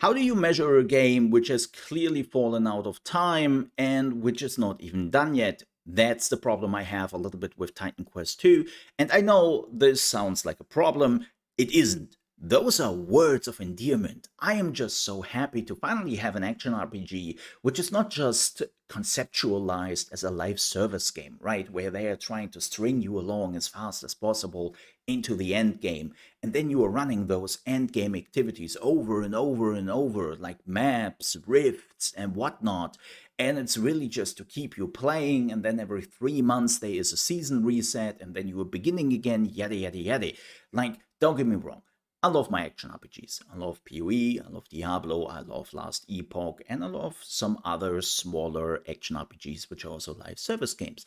How do you measure a game which has clearly fallen out of time and which is not even done yet? That's the problem I have a little bit with Titan Quest 2. And I know this sounds like a problem. It isn't. Those are words of endearment. I am just so happy to finally have an action RPG which is not just conceptualized as a live service game, right? Where they are trying to string you along as fast as possible into the end game. And then you are running those end game activities over and over and over, like maps, rifts, and whatnot. And it's really just to keep you playing. And then every 3 months there is a season reset, and then you are beginning again, yada, yada, yada. Like, don't get me wrong. I love my action RPGs. I love PoE, I love Diablo, I love Last Epoch, and I love some other smaller action RPGs, which are also live service games.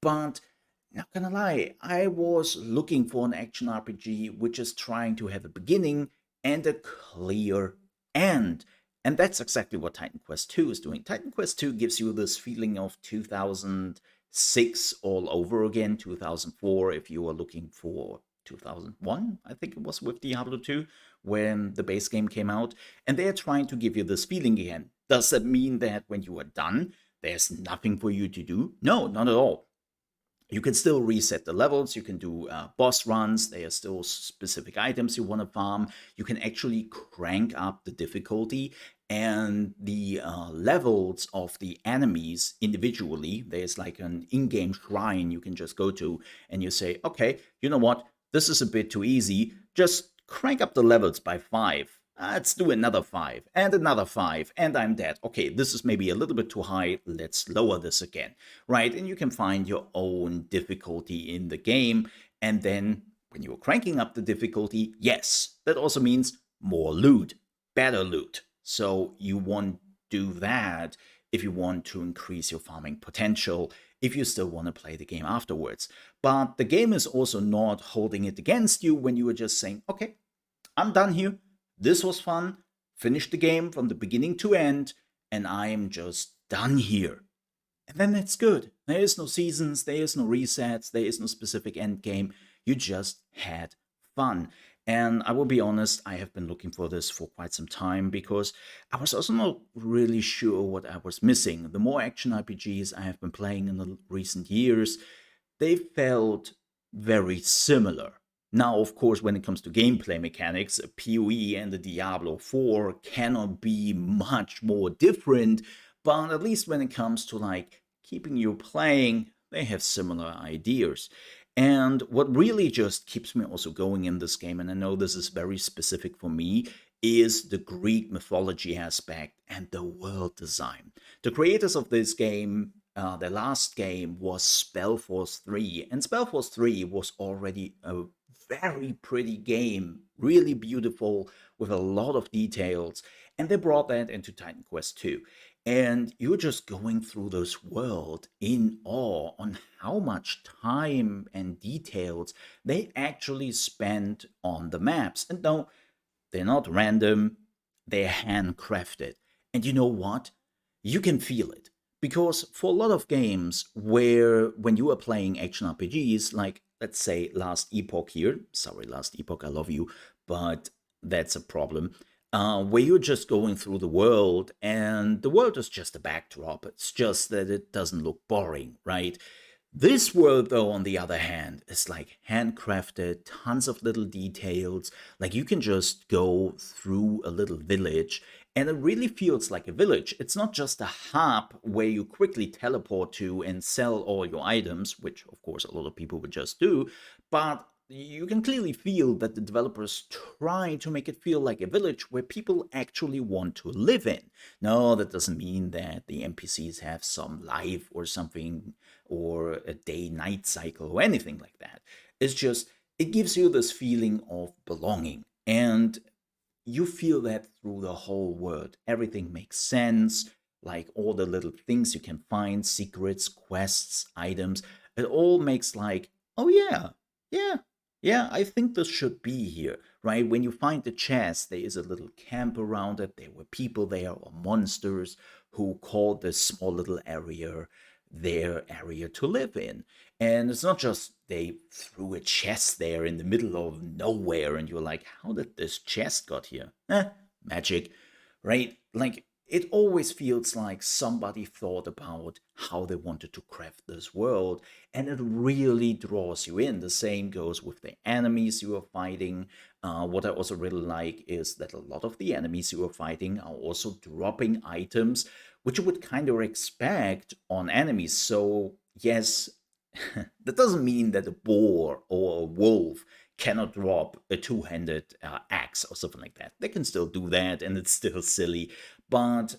But not gonna lie, I was looking for an action RPG which is trying to have a beginning and a clear end. And that's exactly what Titan Quest 2 is doing. Titan Quest 2 gives you this feeling of 2006 all over again, 2004 if you are looking for 2001, I think it was, with Diablo 2 when the base game came out. And they are trying to give you this feeling again. Does that mean that when you are done, there's nothing for you to do? No, not at all. You can still reset the levels, you can do boss runs, there are still specific items you want to farm, you can actually crank up the difficulty, and the levels of the enemies individually, there's like an in-game shrine you can just go to, and you say, okay, you know what, this is a bit too easy, just crank up the levels by 5. Let's do another 5 and another 5 and I'm dead. Okay, this is maybe a little bit too high. Let's lower this again, right? And you can find your own difficulty in the game. And then when you're cranking up the difficulty, yes, that also means more loot, better loot. So you want to do that if you want to increase your farming potential, if you still want to play the game afterwards. But the game is also not holding it against you when you are just saying, okay, I'm done here. This was fun, finished the game from the beginning to end, and I am just done here. And then it's good. There is no seasons, there is no resets, there is no specific end game. You just had fun. And I will be honest, I have been looking for this for quite some time because I was also not really sure what I was missing. The more action RPGs I have been playing in the recent years, they felt very similar. Now, of course, when it comes to gameplay mechanics, a PoE and the Diablo 4 cannot be much more different, but at least when it comes to like keeping you playing, they have similar ideas. And what really just keeps me also going in this game, and I know this is very specific for me, is the Greek mythology aspect and the world design. The creators of this game, their last game was Spellforce 3, and Spellforce 3 was already a very pretty game, really beautiful, with a lot of details. And they brought that into Titan Quest 2. And you're just going through this world in awe on how much time and details they actually spent on the maps. And no, they're not random, they're handcrafted. And you know what? You can feel it. Because for a lot of games where when you are playing action RPGs, like let's say Last Epoch here, sorry Last Epoch, I love you, but that's a problem, where you're just going through the world and the world is just a backdrop. It's just that it doesn't look boring, right? This world, though, on the other hand, is like handcrafted, tons of little details. Like you can just go through a little village and it really feels like a village. It's not just a hub where you quickly teleport to and sell all your items, which of course a lot of people would just do, but you can clearly feel that the developers try to make it feel like a village where people actually want to live in. No, that doesn't mean that the NPCs have some life or something, or a day-night cycle or anything like that. It's just, it gives you this feeling of belonging. And you feel that through the whole world. Everything makes sense, like all the little things you can find, secrets, quests, items. It all makes like, oh yeah, yeah, yeah, I think this should be here, right? When you find the chest, there is a little camp around it. There were people there or monsters who called this small little area their area to live in. And it's not just they threw a chest there in the middle of nowhere and you're like, how did this chest got here? Magic. right? Like it always feels like somebody thought about how they wanted to craft this world, and it really draws you in. The same goes with the enemies you are fighting. What I also really like is that a lot of the enemies you are fighting are also dropping items, which you would kind of expect on enemies. So, yes, that doesn't mean that a boar or a wolf cannot drop a two-handed axe or something like that. They can still do that, and it's still silly. But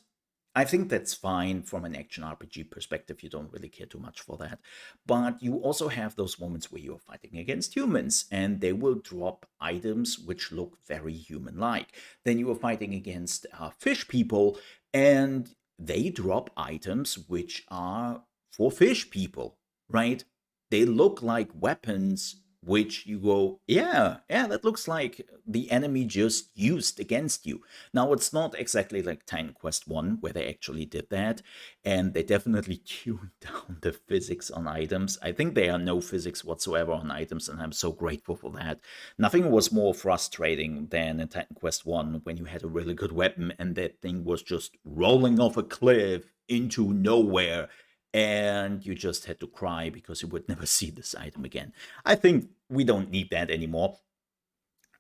I think that's fine from an action RPG perspective. You don't really care too much for that. But you also have those moments where you're fighting against humans, and they will drop items which look very human-like. Then you are fighting against fish people, and they drop items which are for fish people, right? They look like weapons which you go, yeah, yeah, that looks like the enemy just used against you. Now, it's not exactly like Titan Quest 1, where they actually did that, and they definitely tuned down the physics on items. I think there are no physics whatsoever on items, and I'm so grateful for that. Nothing was more frustrating than in Titan Quest 1 when you had a really good weapon and that thing was just rolling off a cliff into nowhere and you just had to cry because you would never see this item again. I think we don't need that anymore.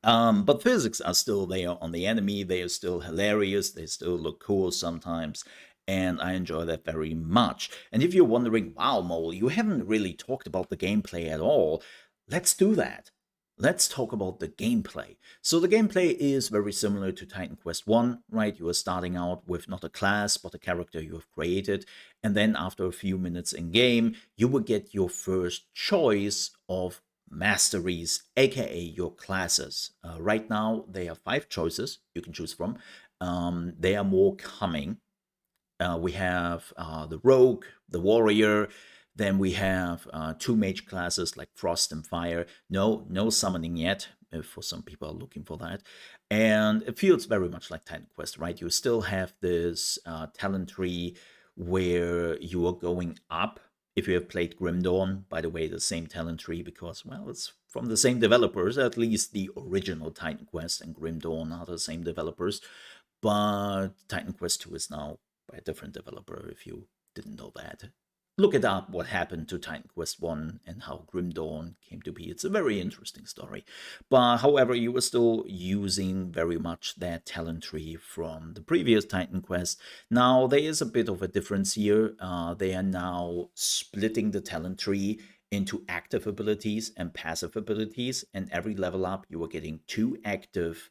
But physics are still there on the enemy. They are still hilarious. They still look cool sometimes. And I enjoy that very much. And if you're wondering, wow, Mole, you haven't really talked about the gameplay at all, let's do that. Let's talk about the gameplay. So the gameplay is very similar to Titan Quest 1, right? You are starting out with not a class, but a character you have created. And then after a few minutes in game, you will get your first choice of masteries, aka your classes. Right now, there are 5 choices you can choose from. They are more coming. We have the rogue, the warrior. Then we have 2 mage classes like frost and fire. No summoning yet. For some people are looking for that, and it feels very much like Titan Quest, right? You still have this talent tree where you are going up. If you have played Grim Dawn, by the way, the same talent tree because, well, it's from the same developers. At least the original Titan Quest and Grim Dawn are the same developers, but Titan Quest 2 is now by a different developer, if you didn't know that. Look it up, what happened to Titan Quest 1 and how Grim Dawn came to be. It's a very interesting story. But however, you were still using very much that talent tree from the previous Titan Quest. Now, there is a bit of a difference here. They are now splitting the talent tree into active abilities and passive abilities. And every level up, you are getting 2 active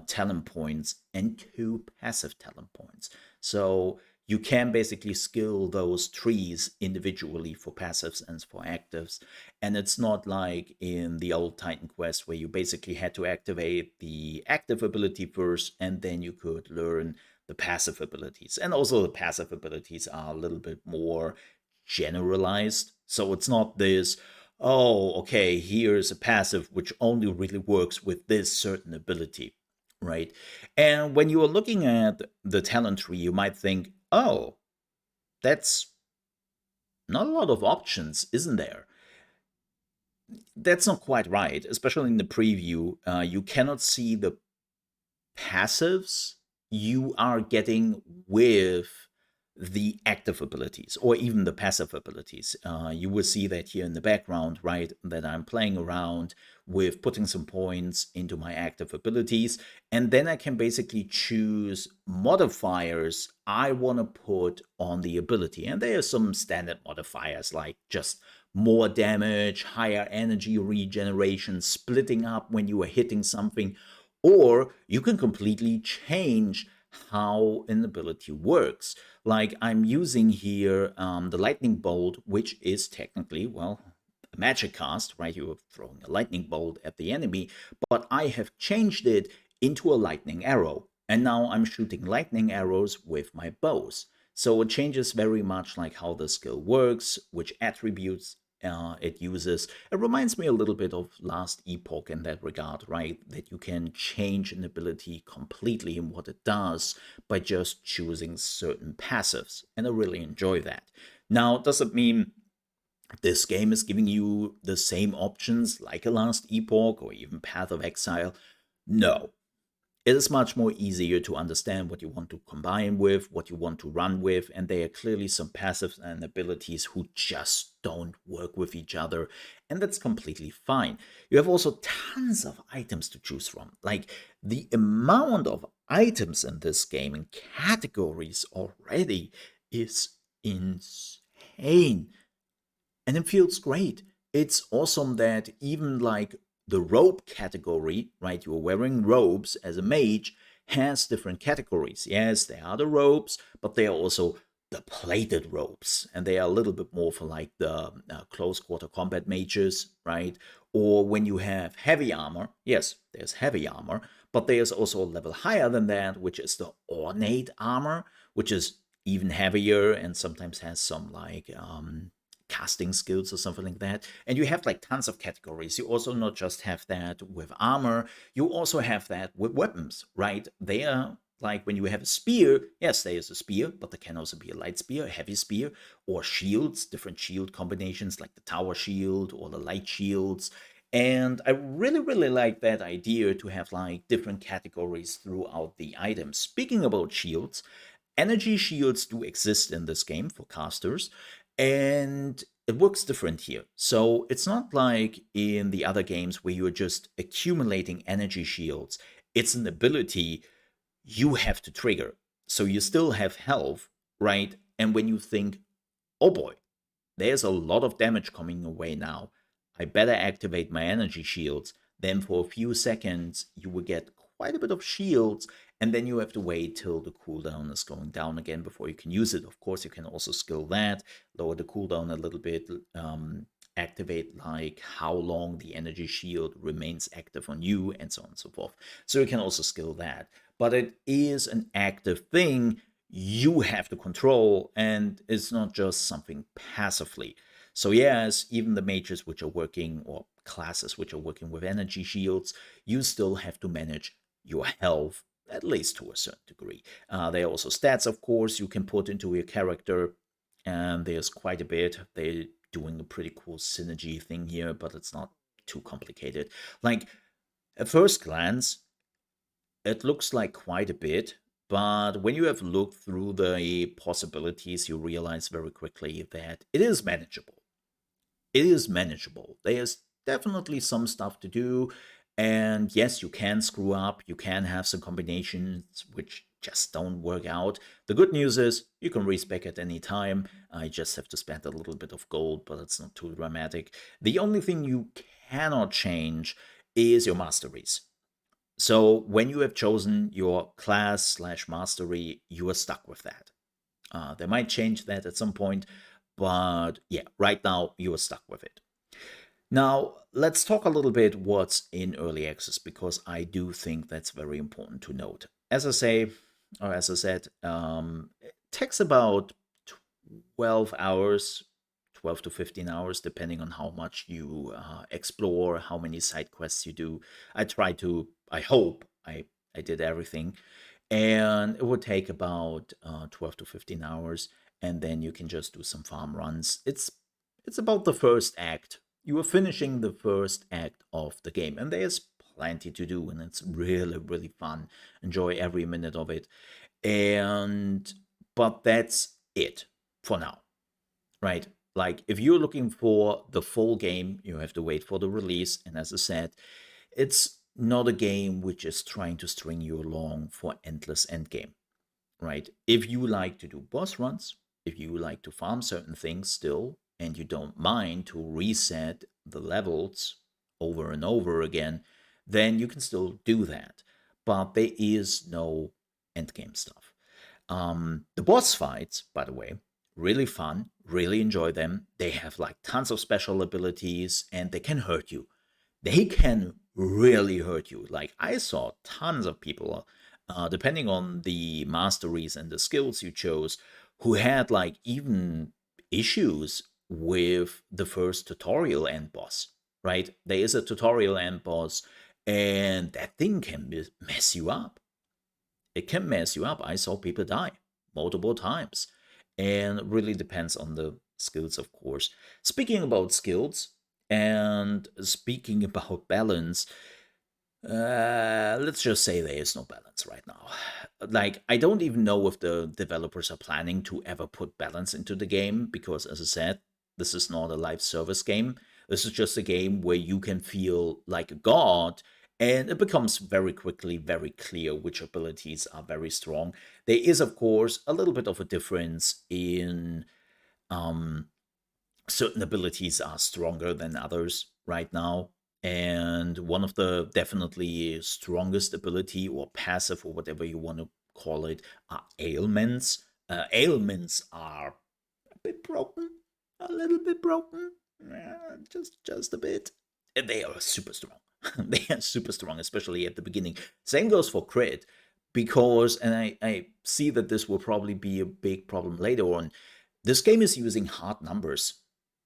talent points and 2 passive talent points. So you can basically skill those trees individually for passives and for actives. And it's not like in the old Titan Quest where you basically had to activate the active ability first and then you could learn the passive abilities. And also the passive abilities are a little bit more generalized. So it's not this, oh, okay, here's a passive which only really works with this certain ability, right? And when you are looking at the talent tree, you might think, oh, that's not a lot of options, isn't there? That's not quite right, especially in the preview. You cannot see the passives you are getting with the active abilities or even the passive abilities. You will see that here in the background, right? That I'm playing around with putting some points into my active abilities. And then I can basically choose modifiers I want to put on the ability. And there are some standard modifiers like just more damage, higher energy regeneration, splitting up when you are hitting something, or you can completely change how an ability works. Like I'm using here the lightning bolt, which is technically, well, a magic cast, right? You are throwing a lightning bolt at the enemy, but I have changed it into a lightning arrow. And now I'm shooting lightning arrows with my bows. So it changes very much like how the skill works, which attributes it uses. It reminds me a little bit of Last Epoch in that regard, right? That you can change an ability completely in what it does by just choosing certain passives. And I really enjoy that. Now, does it mean this game is giving you the same options like a Last Epoch or even Path of Exile? No, It is much more easier to understand what you want to combine with, what you want to run with, and there are clearly some passives and abilities who just don't work with each other, and that's completely fine. You have also tons of items to choose from. Like, the amount of items in this game and categories already is insane. And it feels great. It's awesome that even like the robe category, right? You're wearing robes as a mage, has different categories. Yes, there are the robes, but they are also the plated robes, and they are a little bit more for like the close quarter combat mages, right? Or when you have heavy armor, yes, there's heavy armor, but there's also a level higher than that, which is the ornate armor, which is even heavier and sometimes has some like casting skills or something like that. And you have like tons of categories. You also not just have that with armor, you also have that with weapons, right? They are like when you have a spear, yes, there is a spear, but there can also be a light spear, a heavy spear, or shields, different shield combinations like the tower shield or the light shields. And I really, really like that idea to have like different categories throughout the items. Speaking about shields, energy shields do exist in this game for casters, and it works different here. So it's not like in the other games where you're just accumulating energy shields. It's an ability you have to trigger. So you still have health, right? And when you think, oh boy, there's a lot of damage coming away now, I better activate my energy shields. Then for a few seconds, you will get quite a bit of shields, and then you have to wait till the cooldown is going down again before you can use it. Of course, you can also skill that, lower the cooldown a little bit, activate like how long the energy shield remains active on you, and so on and so forth. So you can also skill that. But it is an active thing you have to control, and it's not just something passively. So yes, even the mages which are working, or classes which are working with energy shields, you still have to manage your health, at least to a certain degree. There are also stats, of course, you can put into your character, and there's quite a bit. They're doing a pretty cool synergy thing here, but it's not too complicated. Like, at first glance, it looks like quite a bit, but when you have looked through the possibilities, you realize very quickly that it is manageable. It is manageable. There's definitely some stuff to do, and yes, you can screw up. You can have some combinations which just don't work out. The good news is you can respec at any time. I just have to spend a little bit of gold, but it's not too dramatic. The only thing you cannot change is your masteries. So when you have chosen your class slash mastery, you are stuck with that. They might change that at some point, but yeah, right now you are stuck with it. Now, let's talk a little bit what's in early access, because I do think that's very important to note. As I said, it takes about 12 hours, 12 to 15 hours, depending on how much you explore, how many side quests you do. I hope I did everything. And it would take about 12 to 15 hours, and then you can just do some farm runs. It's about the first act. You are finishing the first act of the game, and there's plenty to do, and it's really, really fun. Enjoy every minute of it. And but that's it for now, right? Like, if you're looking for the full game, you have to wait for the release. And as I said, it's not a game which is trying to string you along for endless endgame, right? If you like to do boss runs, if you like to farm certain things still, and you don't mind to reset the levels over and over again, then you can still do that. But there is no endgame stuff. The boss fights, by the way, really fun, really enjoy them. They have like tons of special abilities, and they can hurt you. They can really hurt you. Like, I saw tons of people, depending on the masteries and the skills you chose, who had like even issues with the first tutorial end boss, right? There is a tutorial end boss, and that thing can mess you up. It can mess you up. I saw people die multiple times, and it really depends on the skills, of course. Speaking about skills and speaking about balance, Let's just say there is no balance right now. Like, I don't even know if the developers are planning to ever put balance into the game because, as I said, this is not a live service game. This is just a game where you can feel like a god, and it becomes very quickly very clear which abilities are very strong. There is, of course, a little bit of a difference in um, certain abilities are stronger than others right now. And one of the definitely strongest ability or passive or whatever you want to call it are ailments. Ailments are a bit broken, a little bit broken, just a bit. And they are super strong. They are super strong, especially at the beginning. Same goes for crit, because, and I see that this will probably be a big problem later on. This game is using hard numbers.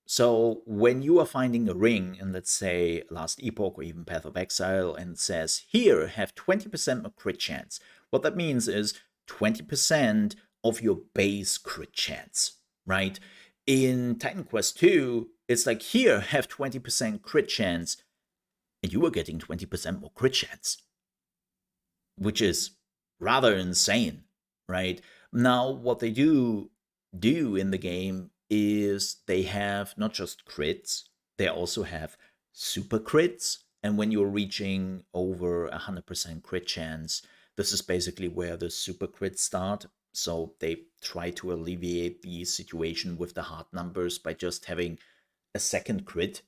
So when you are finding a ring in, let's say, Last Epoch or even Path of Exile, and it says, here, have 20% of crit chance, what that means is 20% of your base crit chance, right? In Titan Quest 2, it's like, here, have 20% crit chance, and you are getting 20% more crit chance, which is rather insane, right? Now, what they do in the game is they have not just crits, they also have super crits. And when you're reaching over 100% crit chance, this is basically where the super crits start. So they try to alleviate the situation with the hard numbers by just having a second crit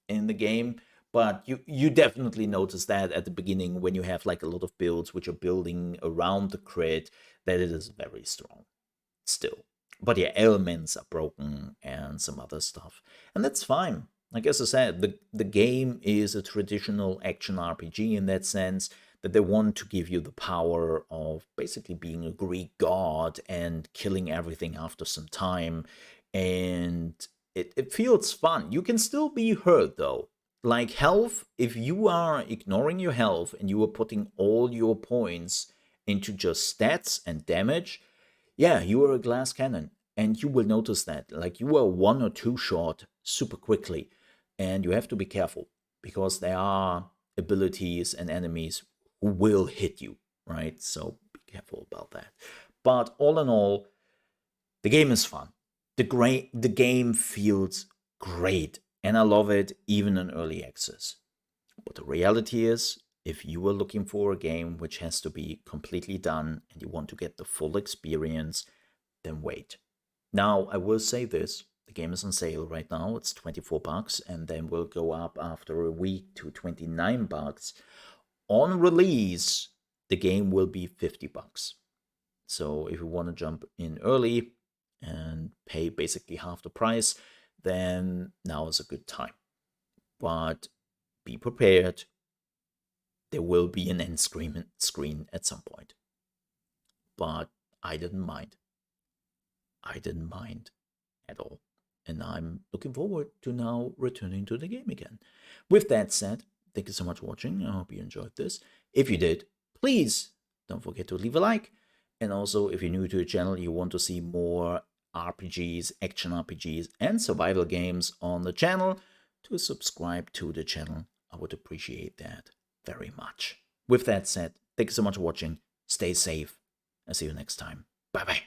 in the game. But you definitely notice that at the beginning when you have like a lot of builds which are building around the crit, that it is very strong still. But yeah, elements are broken and some other stuff, and that's fine. Like, as I said, the game is a traditional action RPG in that sense, that they want to give you the power of basically being a Greek god and killing everything after some time. And it feels fun. You can still be hurt though. Like health, if you are ignoring your health and you are putting all your points into just stats and damage, yeah, you are a glass cannon, and you will notice that. Like, you are one or two short super quickly, and you have to be careful because there are abilities and enemies who will hit you, right? So be careful about that. But all in all, the game is fun. The game feels great, and I love it even in early access. But the reality is, if you are looking for a game which has to be completely done and you want to get the full experience, then wait. Now, I will say this, the game is on sale right now. It's $24 and then will go up after a week to $29. On release, the game will be $50. So if you want to jump in early and pay basically half the price, then now is a good time. But be prepared. There will be an end screen at some point. But I didn't mind. I didn't mind at all. And I'm looking forward to now returning to the game again. With that said, thank you so much for watching. I hope you enjoyed this. If you did, please don't forget to leave a like. And also, if you're new to the channel, you want to see more RPGs, action RPGs, and survival games on the channel, to subscribe to the channel. I would appreciate that very much. With that said, thank you so much for watching. Stay safe. I'll see you next time. Bye bye.